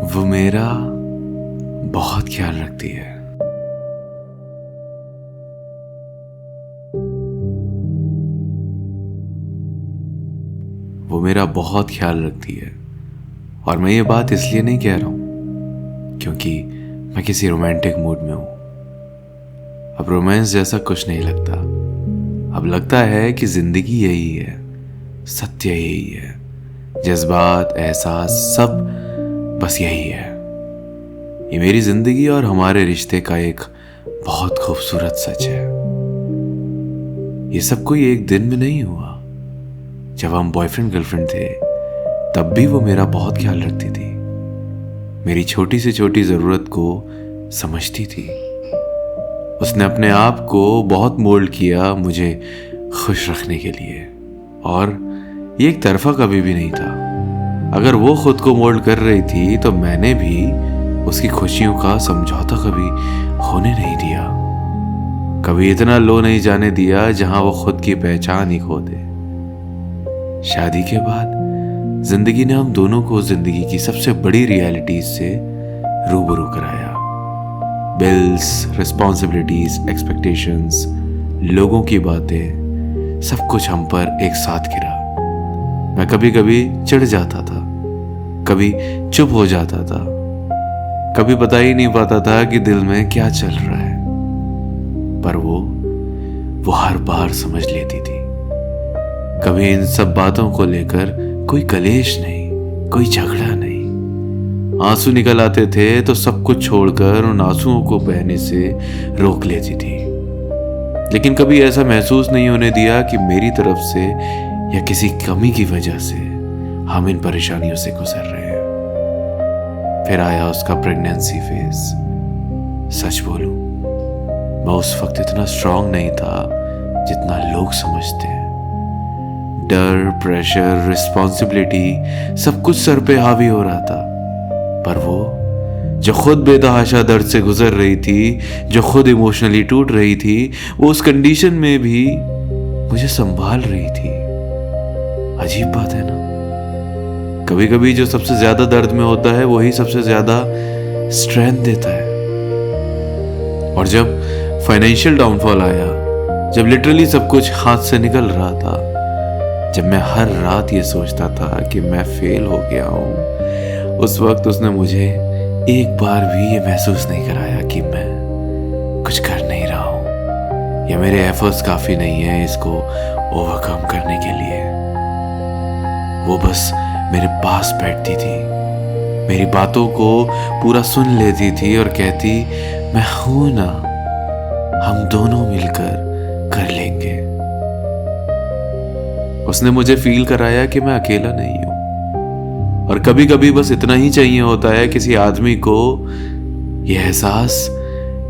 वो मेरा बहुत ख्याल रखती है। वो मेरा बहुत ख्याल रखती है। और मैं ये बात इसलिए नहीं कह रहा हूं क्योंकि मैं किसी रोमांटिक मूड में हूं। अब रोमांस जैसा कुछ नहीं लगता। अब लगता है कि जिंदगी यही है, सत्य यही है, जज्बात, एहसास सब बस यही है। ये मेरी जिंदगी और हमारे रिश्ते का एक बहुत खूबसूरत सच है। ये सब कोई एक दिन में नहीं हुआ। जब हम बॉयफ्रेंड गर्लफ्रेंड थे तब भी वो मेरा बहुत ख्याल रखती थी। मेरी छोटी से छोटी जरूरत को समझती थी। उसने अपने आप को बहुत मोल्ड किया मुझे खुश रखने के लिए। और ये एक तरफा कभी भी नहीं था। अगर वो खुद को मोल्ड कर रही थी तो मैंने भी उसकी खुशियों का समझौता कभी होने नहीं दिया। कभी इतना लो नहीं जाने दिया जहां वो खुद की पहचान ही खो दे। शादी के बाद जिंदगी ने हम दोनों को जिंदगी की सबसे बड़ी रियलिटीज से रूबरू कराया। बिल्स, रिस्पॉन्सिबिलिटीज, एक्सपेक्टेशंस, लोगों की बातें, सब कुछ हम पर एक साथ गिरा। मैं कभी कभी चिढ़ जाता था, कभी चुप हो जाता था, कभी बता ही नहीं पाता था कि दिल में क्या चल रहा है। पर वो हर बार समझ लेती थी। कभी इन सब बातों को लेकर कोई कलेश नहीं, कोई झगड़ा नहीं। आंसू निकल आते थे तो सब कुछ छोड़कर उन आंसुओं को बहने से रोक लेती थी। लेकिन कभी ऐसा महसूस नहीं होने दिया कि मेरी तरफ से या किसी कमी की वजह से हम इन परेशानियों से गुजर रहे हैं। फिर आया उसका प्रेगनेंसी फेज। सच बोलूं, मैं उस वक्त इतना स्ट्रांग नहीं था जितना लोग समझते हैं। डर, प्रेशर, रिस्पॉन्सिबिलिटी सब कुछ सर पे हावी हो रहा था। पर वो जो खुद बेतहाशा दर्द से गुजर रही थी, जो खुद इमोशनली टूट रही थी, वो उस कंडीशन में भी मुझे संभाल रही थी। अजीब बात है ना। कभी कभी जो सबसे ज्यादा दर्द में होता है वही सबसे ज्यादा स्ट्रेंथ देता है। और जब फाइनेंशियल डाउनफॉल आया, जब लिटरली सब कुछ हाथ से निकल रहा था, जब मैं हर रात ये सोचता था कि मैं फेल हो गया हूं, उस वक्त उसने मुझे एक बार भी ये महसूस नहीं कराया कि मैं कुछ कर नहीं रहा हूं या मेरे एफर्ट्स काफी नहीं है इसको ओवरकम करने के लिए। वो बस मेरे पास बैठती थी, मेरी बातों को पूरा सुन लेती थी और कहती, मैं हूं ना, हम दोनों मिलकर कर लेंगे। उसने मुझे फील कराया कि मैं अकेला नहीं हूं। और कभी कभी बस इतना ही चाहिए होता है किसी आदमी को, यह एहसास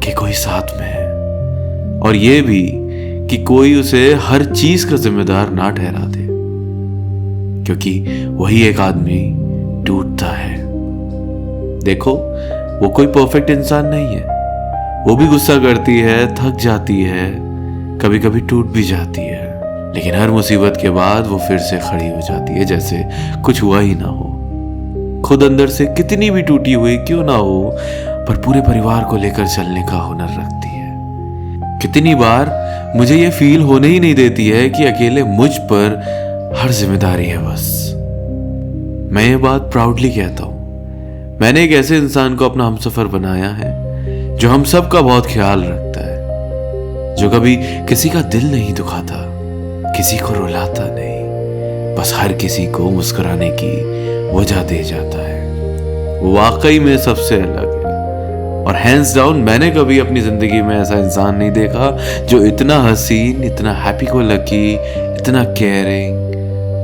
कि कोई साथ में है, और ये भी कि कोई उसे हर चीज का जिम्मेदार ना ठहरा दे, क्योंकि वही एक आदमी टूटता है। देखो, वो कोई परफेक्ट इंसान नहीं है। वो भी गुस्सा करती है, थक जाती है, कभी कभी टूट भी जाती है, लेकिन हर मुसीबत के बाद वो फिर से खड़ी हो जाती है जैसे कुछ हुआ ही ना हो। खुद अंदर से कितनी भी टूटी हुई क्यों ना हो, पर पूरे परिवार को लेकर चलने का हुनर रखती है। कितनी बार मुझे ये फील होने ही नहीं देती है कि अकेले मुझ पर हर जिम्मेदारी है। बस मैं ये बात प्राउडली कहता हूं, मैंने एक ऐसे इंसान को अपना हमसफर बनाया है जो हम सब का बहुत ख्याल रखता है, जो कभी किसी का दिल नहीं दुखाता, किसी को रुलाता नहीं, बस हर किसी को मुस्कुराने की वजह दे जाता है। वो वाकई में सबसे अलग है। और हैंड्स डाउन मैंने कभी अपनी जिंदगी में ऐसा इंसान नहीं देखा जो इतना हसीन, इतना हैप्पी को लकी, इतना केयरिंग,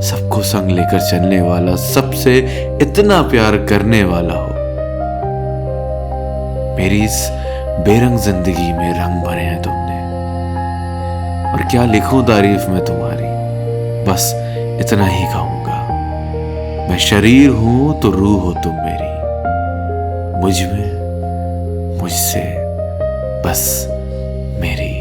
सबको संग लेकर चलने वाला, सबसे इतना प्यार करने वाला हो। मेरी इस बेरंग जिंदगी में रंग भरे हैं तुमने, और क्या लिखूं तारीफ में तुम्हारी, बस इतना ही कहूंगा। मैं शरीर हूं तो रूह हो तुम मेरी, मुझ में, मुझसे बस मेरी।